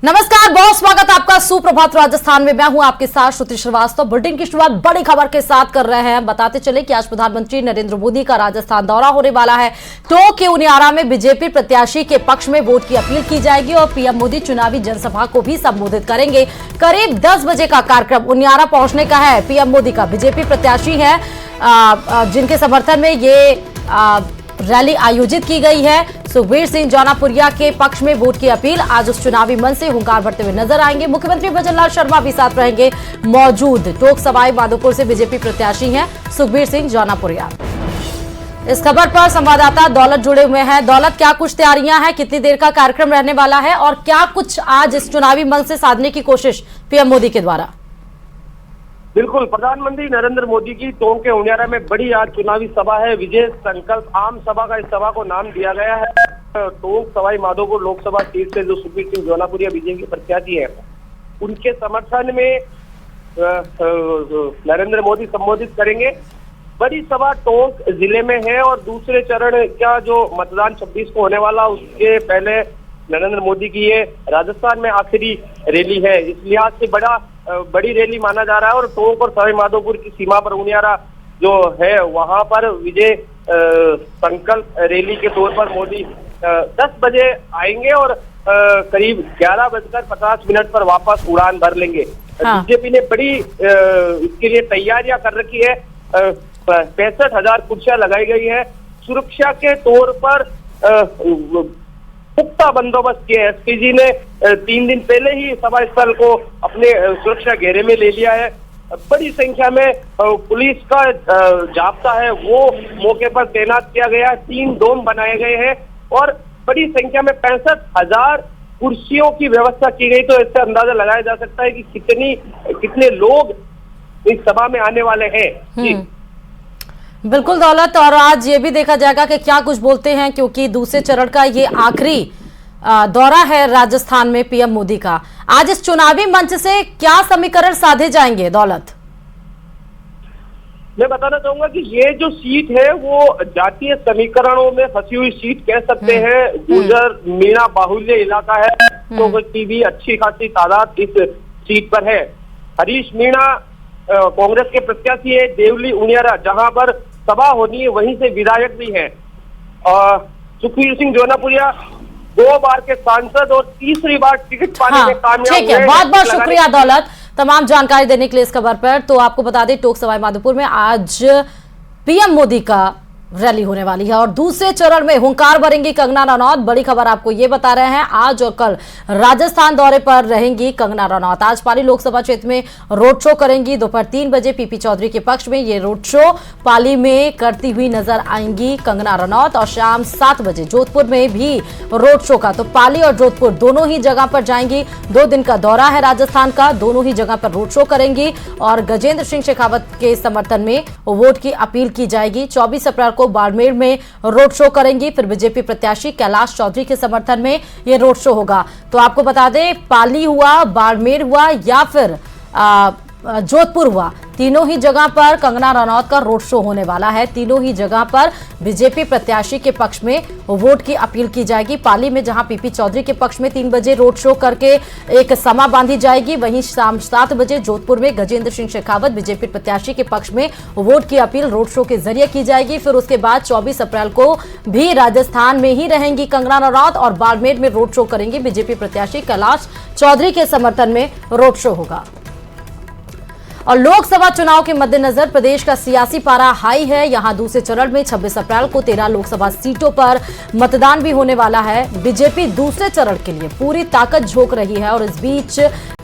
नमस्कार, बहुत स्वागत आपका सुप्रभात राजस्थान में। मैं हूं आपके साथ श्रुति श्रीवास्तव। बुलेटिन की शुरुआत बड़ी खबर के साथ कर रहे हैं। बताते चले कि आज प्रधानमंत्री नरेंद्र मोदी का राजस्थान दौरा होने वाला है। टोंक के उनियारा में बीजेपी प्रत्याशी के पक्ष में वोट की अपील की जाएगी और पीएम मोदी चुनावी जनसभा को भी संबोधित करेंगे। करीब 10 बजे का कार्यक्रम उनियारा पहुंचने का है। पीएम मोदी का बीजेपी प्रत्याशी है जिनके समर्थन में ये रैली आयोजित की गई है। सुखबीर सिंह जौनापुरिया के पक्ष में वोट की अपील। आज उस चुनावी मंच से हुंकार भरते हुए नजर आएंगे। मुख्यमंत्री भजनलाल शर्मा भी साथ रहेंगे मौजूद। टोंक सवाई माधोपुर से बीजेपी प्रत्याशी हैं सुखबीर सिंह जौनापुरिया। इस खबर पर संवाददाता दौलत जुड़े हुए हैं। दौलत, क्या कुछ तैयारियां हैं, कितनी देर का कार्यक्रम रहने वाला है और क्या कुछ आज इस चुनावी मंच से साधने की कोशिश पीएम मोदी के द्वारा? बिल्कुल, प्रधानमंत्री नरेंद्र मोदी की टोंक के उनियारा में बड़ी आज चुनावी सभा है। विजय संकल्प आम सभा का इस सभा को नाम दिया गया है। टोंक सवाई माधोपुर लोकसभा सीट से जो सुखबीर सिंह जौनापुरिया बीजेपी प्रत्याशी है, उनके समर्थन में नरेंद्र मोदी संबोधित करेंगे। बड़ी सभा टोंक जिले में है और दूसरे चरण का जो मतदान 26 को होने वाला, उसके पहले नरेंद्र मोदी की ये राजस्थान में आखिरी रैली है। इस लिहाज से बड़ी रैली माना जा रहा है और टोंक और सवाई माधोपुर की सीमा पर उनियारा जो है, वहां पर विजय संकल्प रैली के तौर पर मोदी 10 बजे आएंगे और करीब 11:50 पर वापस उड़ान भर लेंगे। बीजेपी ने बड़ी इसके लिए तैयारियां कर रखी है। 65,000 कुर्सियां लगाई गई है। सुरक्षा के तौर पर पुख्ता बंदोबस्त किए। एसपीजी ने 3 दिन पहले ही सभा स्थल को अपने सुरक्षा घेरे में ले लिया है। बड़ी संख्या में पुलिस का जाब्ता है, वो मौके पर तैनात किया गया। 3 डोम बनाए गए हैं और बड़ी संख्या में 65,000 कुर्सियों की व्यवस्था की गई। तो इससे अंदाजा लगाया जा सकता है कि कितने लोग इस सभा में आने वाले हैं। बिल्कुल दौलत, और आज ये भी देखा जाएगा कि क्या कुछ बोलते हैं, क्योंकि दूसरे चरण का ये आखिरी दौरा है राजस्थान में पीएम मोदी का। आज इस चुनावी मंच से क्या समीकरण साधे जाएंगे दौलत? मैं बताना चाहूंगा कि ये जो सीट है वो जातीय समीकरणों में फंसी हुई सीट कह सकते हैं। गुर्जर मीणा बाहुल्य इलाका है, तो की भी अच्छी खासी तादाद इस सीट पर है। हरीश मीणा कांग्रेस के प्रत्याशी है। देवली उनियारा जहां पर सभा होनी है, वहीं से विधायक भी है। सुखबीर सिंह जौनापुरिया 2 बार के सांसद और तीसरी बार टिकट पाने में कामयाब हुए। ठीक है, बहुत बहुत शुक्रिया दौलत तमाम जानकारी देने के लिए इस खबर पर। तो आपको बता दें, टोंक सवाई माधोपुर में आज पीएम मोदी का रैली होने वाली है और दूसरे चरण में हुंकार भरेंगी कंगना रनौत। बड़ी खबर आपको ये बता रहे हैं, आज और कल राजस्थान दौरे पर रहेंगी कंगना रनौत। आज पाली लोकसभा क्षेत्र में रोड शो करेंगी। दोपहर 3 बजे पीपी चौधरी के पक्ष में ये रोड शो पाली में करती हुई नजर आएंगी कंगना रनौत और शाम 7 बजे जोधपुर में भी रोड शो का। तो पाली और जोधपुर दोनों ही जगह पर जाएंगी। 2 दिन का दौरा है राजस्थान का, दोनों ही जगह पर रोड शो करेंगी और गजेंद्र सिंह शेखावत के समर्थन में वोट की अपील की जाएगी। 24 अप्रैल को बाड़मेर में रोड शो करेंगी। फिर बीजेपी प्रत्याशी कैलाश चौधरी के समर्थन में यह रोड शो होगा। तो आपको बता दें, पाली हुआ, बाड़मेर हुआ या फिर जोधपुर हुआ, तीनों ही जगह पर कंगना रनौत का रोड शो होने वाला है। तीनों ही जगह पर बीजेपी प्रत्याशी के पक्ष में वोट की अपील की जाएगी। पाली में जहां पीपी चौधरी के पक्ष में 3 बजे रोड शो करके एक सभा बांधी जाएगी, वहीं शाम 7 बजे जोधपुर में गजेंद्र सिंह शेखावत बीजेपी प्रत्याशी के पक्ष में वोट की अपील रोड शो के जरिए की जाएगी। फिर उसके बाद 24 अप्रैल को भी राजस्थान में ही रहेंगी कंगना रनौत और बाड़मेर में रोड शो करेंगी बीजेपी प्रत्याशी कैलाश चौधरी के समर्थन में रोड शो होगा। और लोकसभा चुनाव के मद्देनजर प्रदेश का सियासी पारा हाई है। यहां दूसरे चरण में 26 अप्रैल को 13 लोकसभा सीटों पर मतदान भी होने वाला है। बीजेपी दूसरे चरण के लिए पूरी ताकत झोंक रही है और इस बीच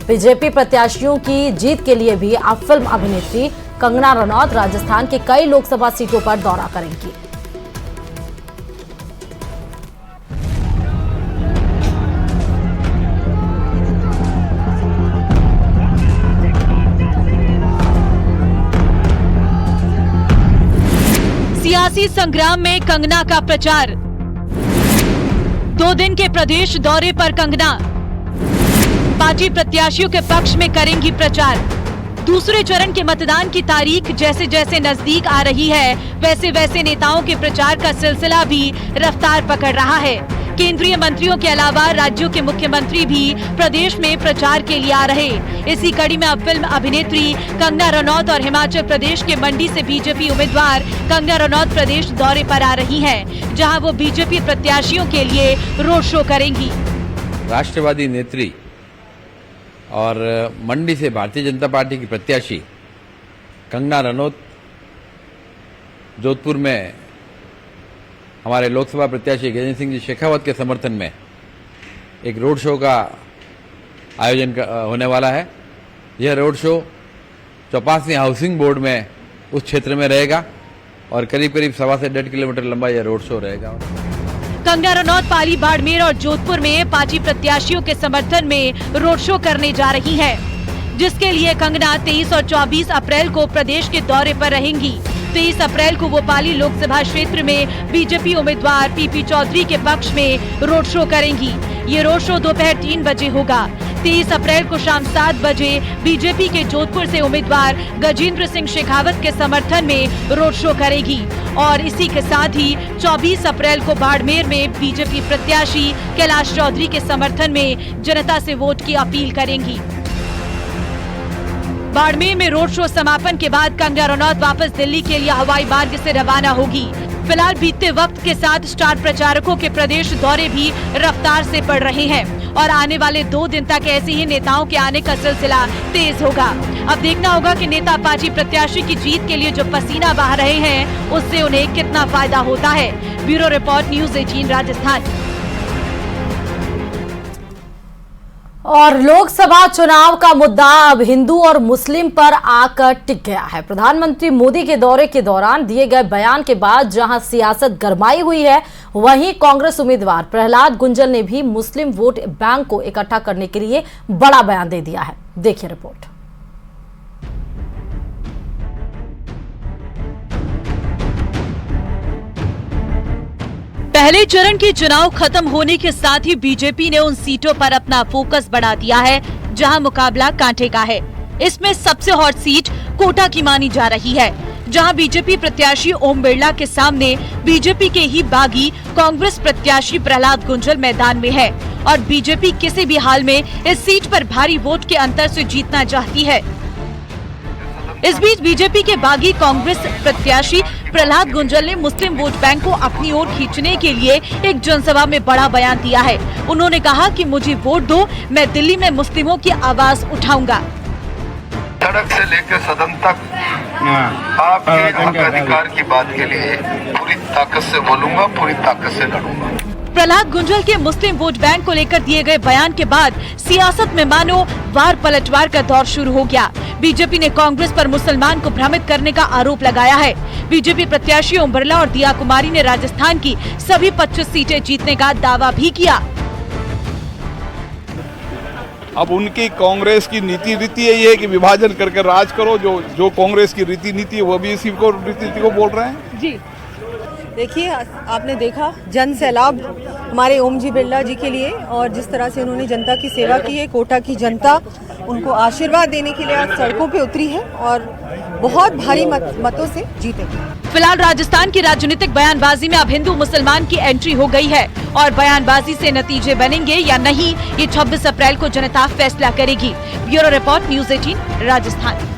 बीजेपी प्रत्याशियों की जीत के लिए भी अब फिल्म अभिनेत्री कंगना रनौत राजस्थान के कई लोकसभा सीटों पर दौरा करेंगी। सियासी संग्राम में कंगना का प्रचार। 2 दिन के प्रदेश दौरे पर कंगना पार्टी प्रत्याशियों के पक्ष में करेंगी प्रचार। दूसरे चरण के मतदान की तारीख जैसे जैसे नजदीक आ रही है, वैसे वैसे नेताओं के प्रचार का सिलसिला भी रफ्तार पकड़ रहा है। केंद्रीय मंत्रियों के अलावा राज्यों के मुख्यमंत्री भी प्रदेश में प्रचार के लिए आ रहे। इसी कड़ी में अब फिल्म अभिनेत्री कंगना रनौत और हिमाचल प्रदेश के मंडी से बीजेपी उम्मीदवार कंगना रनौत प्रदेश दौरे पर आ रही हैं, जहां वो बीजेपी प्रत्याशियों के लिए रोड शो करेंगी। राष्ट्रवादी नेत्री और मंडी से भारतीय जनता पार्टी की प्रत्याशी कंगना रनौत जोधपुर में हमारे लोकसभा प्रत्याशी गजेंद्र सिंह जी शेखावत के समर्थन में एक रोड शो का आयोजन होने वाला है। यह road show Chaupasi housing board में उस क्षेत्र में रहेगा और करीब करीब 1.25 से 1.5 किलोमीटर लंबा यह रोड शो रहेगा। कंगना रनौत पाली, बाड़मेर और जोधपुर में पार्टी प्रत्याशियों के समर्थन में रोड शो करने जा रही है, जिसके लिए कंगना 23 और 24 अप्रैल को प्रदेश के दौरे पर रहेंगी। 23 अप्रैल को वो पाली लोकसभा क्षेत्र में बीजेपी उम्मीदवार पीपी चौधरी के पक्ष में रोड शो करेंगी। ये रोड शो दोपहर 3 बजे होगा। 23 अप्रैल को शाम 7 बजे बीजेपी के जोधपुर से उम्मीदवार गजेंद्र सिंह शेखावत के समर्थन में रोड शो करेगी और इसी के साथ ही 24 अप्रैल को बाड़मेर में बीजेपी प्रत्याशी कैलाश चौधरी के समर्थन में जनता से वोट की अपील करेंगी। बाड़मेर में रोड शो समापन के बाद कंगना रनौत वापस दिल्ली के लिए हवाई मार्ग से रवाना होगी। फिलहाल बीतते वक्त के साथ स्टार प्रचारकों के प्रदेश दौरे भी रफ्तार से बढ़ रहे हैं और आने वाले 2 दिन तक ऐसे ही नेताओं के आने का सिलसिला तेज होगा। अब देखना होगा कि नेता पार्टी प्रत्याशी की जीत के लिए जो पसीना बहा रहे हैं, उससे उन्हें कितना फायदा होता है। Bureau report, news 18 Rajasthan. और लोकसभा चुनाव का मुद्दा अब हिंदू और मुस्लिम पर आकर टिक गया है। प्रधानमंत्री मोदी के दौरे के दौरान दिए गए बयान के बाद जहां सियासत गरमाई हुई है, वहीं कांग्रेस उम्मीदवार प्रहलाद गुंजल ने भी मुस्लिम वोट बैंक को इकट्ठा करने के लिए बड़ा बयान दे दिया है। देखिए रिपोर्ट। पहले चरण के चुनाव खत्म होने के साथ ही बीजेपी ने उन सीटों पर अपना फोकस बढ़ा दिया है जहां मुकाबला कांटे का है। इसमें सबसे हॉट सीट कोटा की मानी जा रही है, जहां बीजेपी प्रत्याशी ओम बिरला के सामने बीजेपी के ही बागी कांग्रेस प्रत्याशी प्रहलाद गुंजल मैदान में है और बीजेपी किसी भी हाल में इस सीट पर भारी वोट के अंतर से जीतना चाहती है। इस बीच बीजेपी के बागी कांग्रेस प्रत्याशी प्रहलाद गुंजल ने मुस्लिम वोट बैंक को अपनी ओर खींचने के लिए एक जनसभा में बड़ा बयान दिया है। उन्होंने कहा कि मुझे वोट दो, मैं दिल्ली में मुस्लिमों की आवाज उठाऊंगा। सड़क से लेकर सदन तक आपके हक अधिकार की बात के लिए पूरी ताकत से बोलूंगा, पूरी ताकत से लड़ूंगा। प्रहलाद गुंजल के मुस्लिम वोट बैंक को लेकर दिए गए बयान के बाद सियासत में मानो वार पलटवार का दौर शुरू हो गया। बीजेपी ने कांग्रेस पर मुसलमान को भ्रमित करने का आरोप लगाया है। बीजेपी प्रत्याशी ओम बिरला और दिया कुमारी ने राजस्थान की सभी 25 सीटें जीतने का दावा भी किया। अब उनकी कांग्रेस की नीति रीति ये है कि विभाजन करके राज करो। जो कांग्रेस की रीति नीति है वो भी इसी को रीति को बोल रहे हैं। जी देखिए, आपने देखा जन सैलाब हमारे ओम जी बिरला जी के लिए, और जिस तरह से उन्होंने जनता की सेवा की है। कोटा की जनता उनको आशीर्वाद देने के लिए आज सड़कों पे उतरी है और बहुत भारी मतों से जीतेगी। फिलहाल राजस्थान की राजनीतिक बयानबाजी में अब हिंदू मुसलमान की एंट्री हो गई है और बयानबाजी से नतीजे बनेंगे या नहीं, ये 26 अप्रैल को जनता फैसला करेगी। Bureau report, news 18 Rajasthan.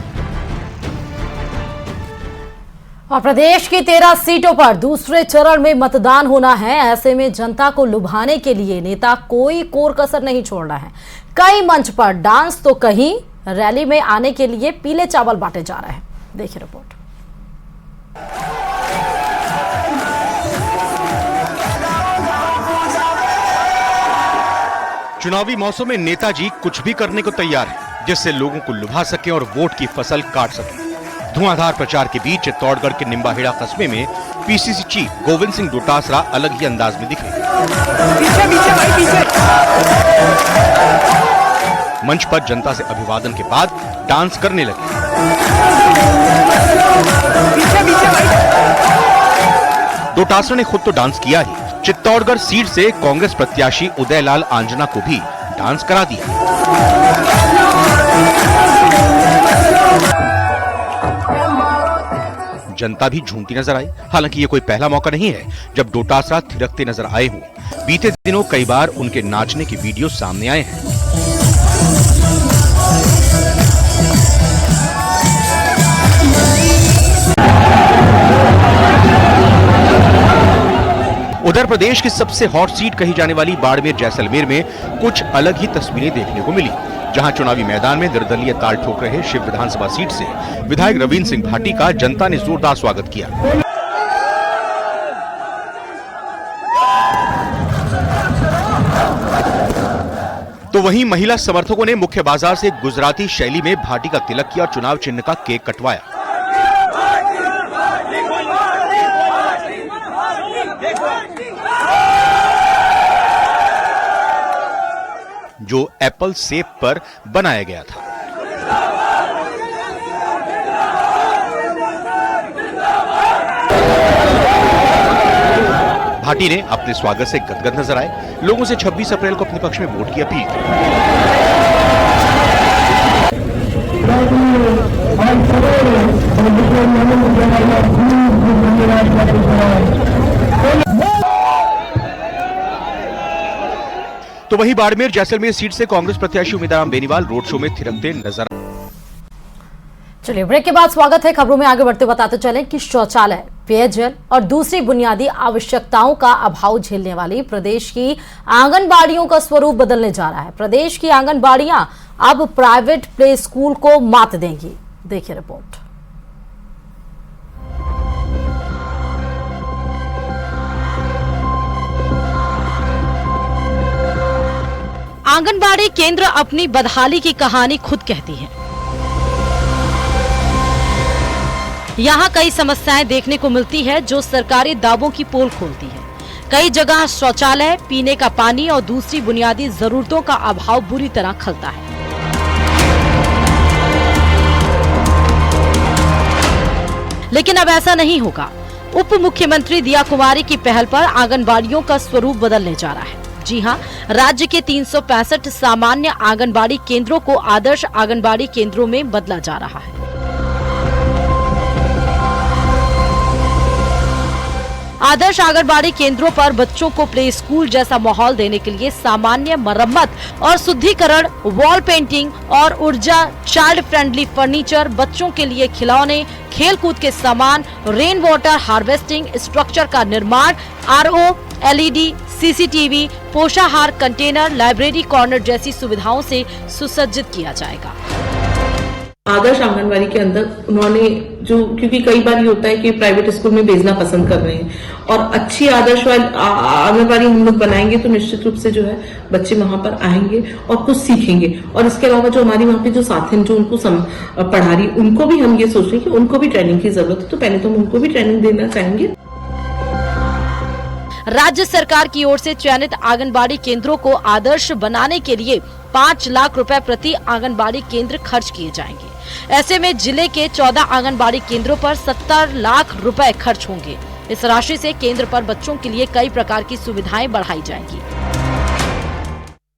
और प्रदेश की 13 सीटों पर दूसरे चरण में मतदान होना है। ऐसे में जनता को लुभाने के लिए नेता कोई कोर कसर नहीं छोड़ रहा है। कई मंच पर डांस तो कहीं रैली में आने के लिए पीले चावल बांटे जा रहे हैं। देखिए रिपोर्ट। चुनावी मौसम में नेताजी कुछ भी करने को तैयार है, जिससे लोगों को लुभा सके और वोट की फसल काट सके। धुआंधार प्रचार के बीच चित्तौड़गढ़ के निम्बाहेड़ा कस्बे में पीसीसी चीफ गोविंद सिंह डोटासरा अलग ही अंदाज में दिखे। मंच पर जनता से अभिवादन के बाद डांस करने लगे। डोटासरा ने खुद तो डांस किया ही, चित्तौड़गढ़ सीट से कांग्रेस प्रत्याशी उदयलाल आंजना को भी डांस करा दिया। जनता भी झूमती नजर आई। हालांकि ये कोई पहला मौका नहीं है जब डोटासरा थिरकते नजर आए हों। बीते दिनों कई बार उनके नाचने के वीडियो सामने आए हैं। उधर प्रदेश की सबसे हॉट सीट कही जाने वाली बाड़मेर जैसलमेर में कुछ अलग ही तस्वीरें देखने को मिली, जहां चुनावी मैदान में निर्दलीय ताल ठोक रहे शिव विधानसभा सीट से विधायक रविंद्र सिंह भाटी का जनता ने जोरदार स्वागत किया। तो वहीं महिला समर्थकों ने मुख्य बाजार से गुजराती शैली में भाटी का तिलक किया और चुनाव चिन्ह का केक कटवाया। जो एप्पल सेब पर बनाया गया था। भाटी ने अपने स्वागत से गदगद नजर आए, लोगों से 26 अप्रैल को अपने पक्ष में वोट की अपील की। तो वहीं बाड़मेर जैसलमेर सीट से कांग्रेस प्रत्याशी उम्मीदवार बेनीवाल रोड शो में थिरकते नजर। चलिए ब्रेक के बाद स्वागत है। खबरों में आगे बढ़ते बताते चलें कि शौचालय, पेयजल और दूसरी बुनियादी आवश्यकताओं का अभाव झेलने वाली प्रदेश की आंगनबाड़ियों का स्वरूप बदलने जा रहा है। प्रदेश की आंगनबाड़ियां अब प्राइवेट प्ले स्कूल को मात देंगी। देखिए रिपोर्ट। आंगनबाड़ी केंद्र अपनी बदहाली की कहानी खुद कहती है। यहाँ कई समस्याएं देखने को मिलती है जो सरकारी दावों की पोल खोलती है। कई जगह शौचालय, पीने का पानी और दूसरी बुनियादी जरूरतों का अभाव बुरी तरह खलता है। लेकिन अब ऐसा नहीं होगा। उप मुख्यमंत्री दिया कुमारी की पहल पर आंगनबाड़ियों का स्वरूप बदलने जा रहा है। जी हां, राज्य के 365 सामान्य आंगनबाड़ी केंद्रों को आदर्श आंगनबाड़ी केंद्रों में बदला जा रहा है। आदर्श आंगनबाड़ी केंद्रों पर बच्चों को प्ले स्कूल जैसा माहौल देने के लिए सामान्य मरम्मत और शुद्धिकरण, वॉल पेंटिंग और ऊर्जा, चाइल्ड फ्रेंडली फर्नीचर, बच्चों के लिए खिलौने, खेलकूद के सामान, रेन वाटर हार्वेस्टिंग स्ट्रक्चर का निर्माण, RO, LED, CCTV, पोषाहार कंटेनर, लाइब्रेरी कॉर्नर जैसी सुविधाओं से सुसज्जित किया जाएगा। आदर्श आंगनबाड़ी के अंदर उन्होंने जो, क्योंकि कई बार ये होता है कि प्राइवेट स्कूल में भेजना पसंद कर रहे हैं और अच्छी आदर्श आंगनबाड़ी हम लोग बनाएंगे तो निश्चित रूप से जो है बच्चे वहां पर आएंगे और कुछ सीखेंगे। और इसके अलावा जो हमारी वहां पे जो साथी जो उनको पढ़ा रही, उनको भी हम ये सोच रहे हैं कि उनको भी ट्रेनिंग की जरूरत है, तो पहले तो हम उनको भी ट्रेनिंग देना चाहेंगे। राज्य सरकार की ओर से चयनित आंगनबाड़ी केंद्रों को आदर्श बनाने के लिए 5 लाख रुपए प्रति आंगनबाड़ी केंद्र खर्च किए जाएंगे। ऐसे में जिले के 14 आंगनबाड़ी केंद्रों पर 70 लाख रुपए खर्च होंगे। इस राशि से केंद्र पर बच्चों के लिए कई प्रकार की सुविधाएं बढ़ाई जाएंगी।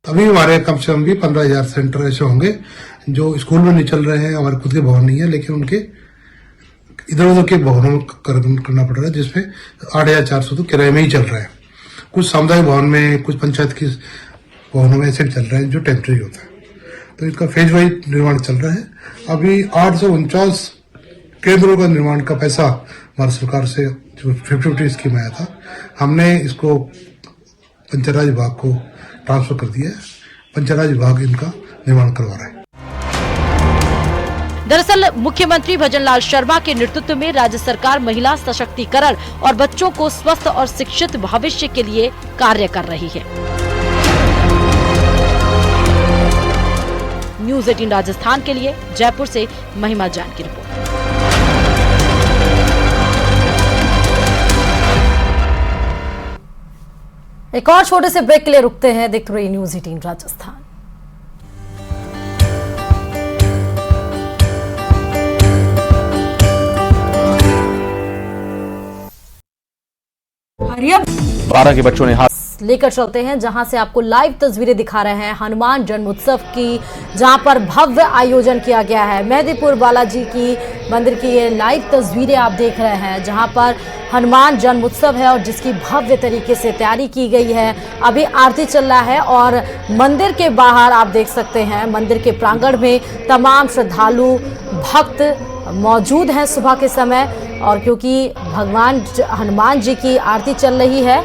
अभी हमारे कम से कम भी 15,000 सेंटर ऐसे होंगे जो स्कूल में नहीं चल रहे हैं, हमारे खुद के भवन नहीं है, लेकिन उनके इधर उधर के भवनों में करना पड़ रहा है, जिसमें 8,400 तो किराए में ही चल रहा है। कुछ सामुदायिक भवन में, कुछ पंचायत की भवनों में ऐसे चल रहे हैं जो टेम्परेरी होता है। तो इसका फेज वाइज निर्माण चल रहा है। अभी 849 केंद्रों का निर्माण का पैसा भारत सरकार से जो 50-50 स्कीम आया था, हमने इसको पंचायत विभाग को ट्रांसफर कर दिया है। पंचायत विभाग इनका निर्माण करवा रहा है। दरअसल मुख्यमंत्री भजनलाल शर्मा के नेतृत्व में राज्य सरकार महिला सशक्तिकरण और बच्चों को स्वस्थ और शिक्षित भविष्य के लिए कार्य कर रही है। न्यूज़ 18 राजस्थान के लिए जयपुर से महिमा जान की रिपोर्ट। एक और छोटे से ब्रेक के लिए रुकते हैं। देखते रहिए न्यूज़ 18 राजस्थान। बारह के बच्चों ने हाथ लेकर चलते हैं, जहां से आपको लाइव तस्वीरें दिखा रहे हैं हनुमान जन्मोत्सव की, जहां पर भव्य आयोजन किया गया है। मेहंदीपुर बालाजी की मंदिर की ये लाइव तस्वीरें आप देख रहे हैं, जहां पर हनुमान जन्मोत्सव है और जिसकी भव्य तरीके से तैयारी की गई है। अभी आरती चल रहा है और मंदिर के बाहर आप देख सकते हैं, मंदिर के प्रांगण में तमाम श्रद्धालु भक्त मौजूद हैं सुबह के समय, और क्योंकि भगवान हनुमान जी की आरती चल रही है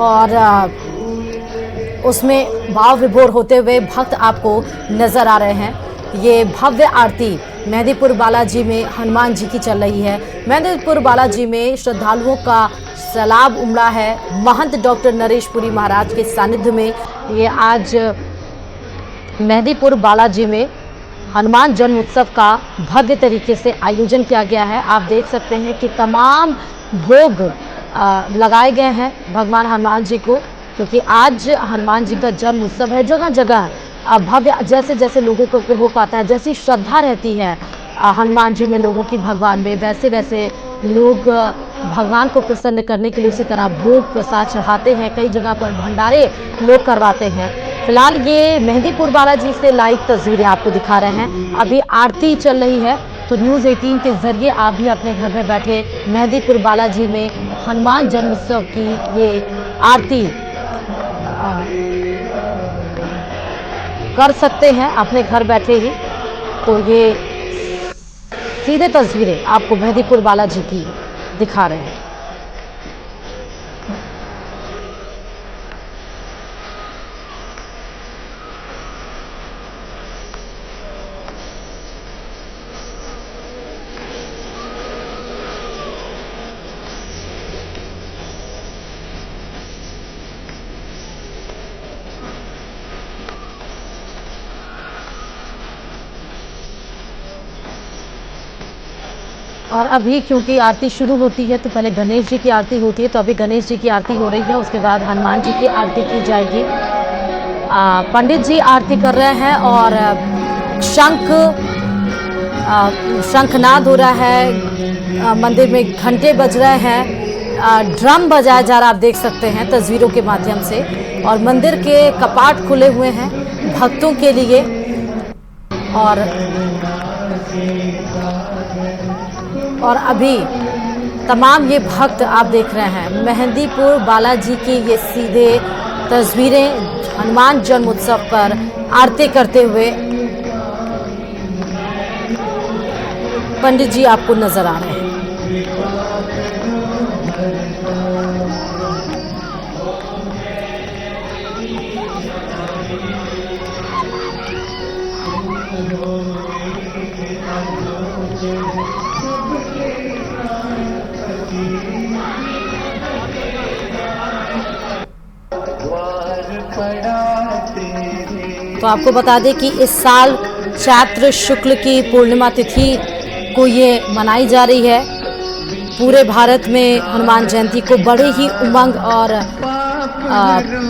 और उसमें भाव विभोर होते हुए भक्त आपको नजर आ रहे हैं। ये भव्य आरती मेहंदीपुर बालाजी में हनुमान जी की चल रही है। मेहंदीपुर बालाजी में श्रद्धालुओं का सैलाब उमड़ा है। महंत डॉक्टर नरेश पुरी महाराज के सानिध्य में ये आज मेहंदीपुर बालाजी में हनुमान जन्म उत्सव का भव्य तरीके से आयोजन किया गया है। आप देख सकते हैं कि तमाम भोग लगाए गए हैं भगवान हनुमान जी को, क्योंकि आज हनुमान जी का जन्म उत्सव है। जगह जगह भव्य जैसे जैसे लोगों को हो पाता है, जैसी श्रद्धा रहती है हनुमान जी में लोगों की भगवान में, वैसे वैसे लोग भगवान को प्रसन्न करने के लिए उसी तरह भोग प्रसाद चढ़ाते हैं। कई जगह पर भंडारे लोग करवाते हैं। फिलहाल ये मेहंदीपुर बालाजी से लाइव तस्वीरें आपको दिखा रहे हैं। अभी आरती चल रही है, तो न्यूज़ 18 के जरिए आप भी अपने घर में बैठे मेहंदीपुर बालाजी में हनुमान जन्मोत्सव की ये आरती कर सकते हैं अपने घर बैठे ही। तो ये सीधे तस्वीरें आपको मेहंदीपुर बालाजी की दिखा रहे हैं। और अभी क्योंकि आरती शुरू होती है तो पहले गणेश जी की आरती होती है, तो अभी गणेश जी की आरती हो रही है, उसके बाद हनुमान जी की आरती की जाएगी। पंडित जी आरती कर रहे हैं और शंखनाद हो रहा है, मंदिर में घंटे बज रहे हैं, ड्रम बजाया जा रहा, आप देख सकते हैं तस्वीरों के माध्यम से। और मंदिर के कपाट खुले हुए हैं भक्तों के लिए। और अभी तमाम ये भक्त आप देख रहे हैं मेहंदीपुर बालाजी की ये सीधे तस्वीरें हनुमान जन्मोत्सव पर आरती करते हुए पंडित जी आपको नजर आ रहे हैं। तो आपको बता दें कि इस साल चैत्र शुक्ल की पूर्णिमा तिथि को ये मनाई जा रही है। पूरे भारत में हनुमान जयंती को बड़े ही उमंग और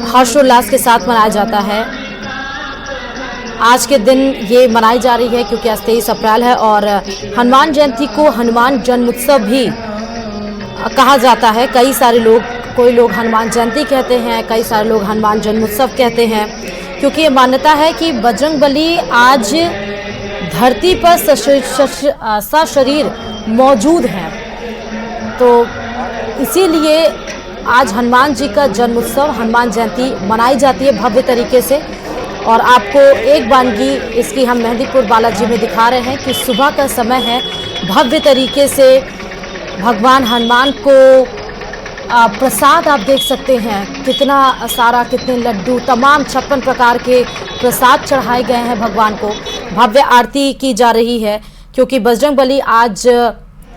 हर्षोल्लास के साथ मनाया जाता है। आज के दिन ये मनाई जा रही है क्योंकि आज 23 अप्रैल है और हनुमान जयंती को हनुमान जन्मोत्सव भी कहा जाता है। कई सारे लोग, कोई लोग हनुमान जयंती कहते हैं, कई सारे लोग हनुमान जन्मोत्सव कहते हैं, क्योंकि ये मान्यता है कि बजरंगबली आज धरती पर सशरीर मौजूद हैं। तो इसीलिए आज हनुमान जी का जन्मोत्सव, हनुमान जयंती मनाई जाती है भव्य तरीके से। और आपको एक वानगी इसकी हम मेहंदीपुर बालाजी में दिखा रहे हैं कि सुबह का समय है, भव्य तरीके से भगवान हनुमान को प्रसाद आप देख सकते हैं, कितना सारा, कितने लड्डू, तमाम 56 प्रकार के प्रसाद चढ़ाए गए हैं भगवान को। भव्य आरती की जा रही है क्योंकि बजरंगबली आज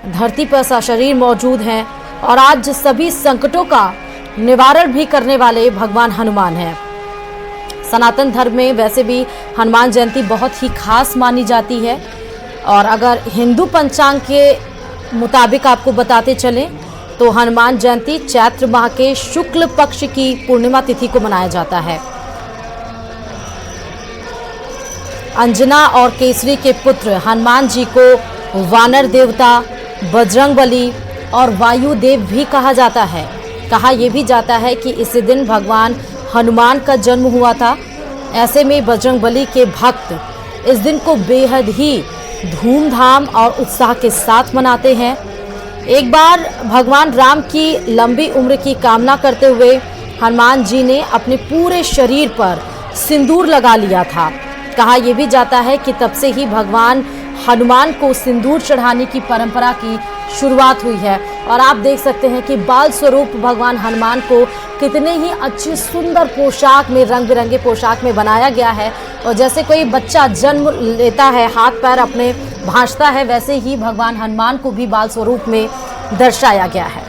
धरती पर सशरीर मौजूद हैं और आज सभी संकटों का निवारण भी करने वाले भगवान हनुमान हैं। सनातन धर्म में वैसे भी हनुमान जयंती बहुत ही खास मानी जाती है। और अगर हिंदू पंचांग के मुताबिक आपको बताते चलें तो हनुमान जयंती चैत्र माह के शुक्ल पक्ष की पूर्णिमा तिथि को मनाया जाता है। अंजना और केसरी के पुत्र हनुमान जी को वानर देवता, बजरंगबली और वायु देव भी कहा जाता है। कहा यह भी जाता है कि इसी दिन भगवान हनुमान का जन्म हुआ था। ऐसे में बजरंगबली के भक्त इस दिन को बेहद ही धूमधाम और उत्साह के साथ मनाते हैं। एक बार भगवान राम की लंबी उम्र की कामना करते हुए हनुमान जी ने अपने पूरे शरीर पर सिंदूर लगा लिया था। कहा यह भी जाता है कि तब से ही भगवान हनुमान को सिंदूर चढ़ाने की परंपरा की शुरुआत हुई है। और आप देख सकते हैं कि बाल स्वरूप भगवान हनुमान को कितने ही अच्छी सुंदर पोशाक में, रंग बिरंगे पोशाक में बनाया गया है। और जैसे कोई बच्चा जन्म लेता है, हाथ पैर अपने भांजता है, वैसे ही भगवान हनुमान को भी बाल स्वरूप में दर्शाया गया है।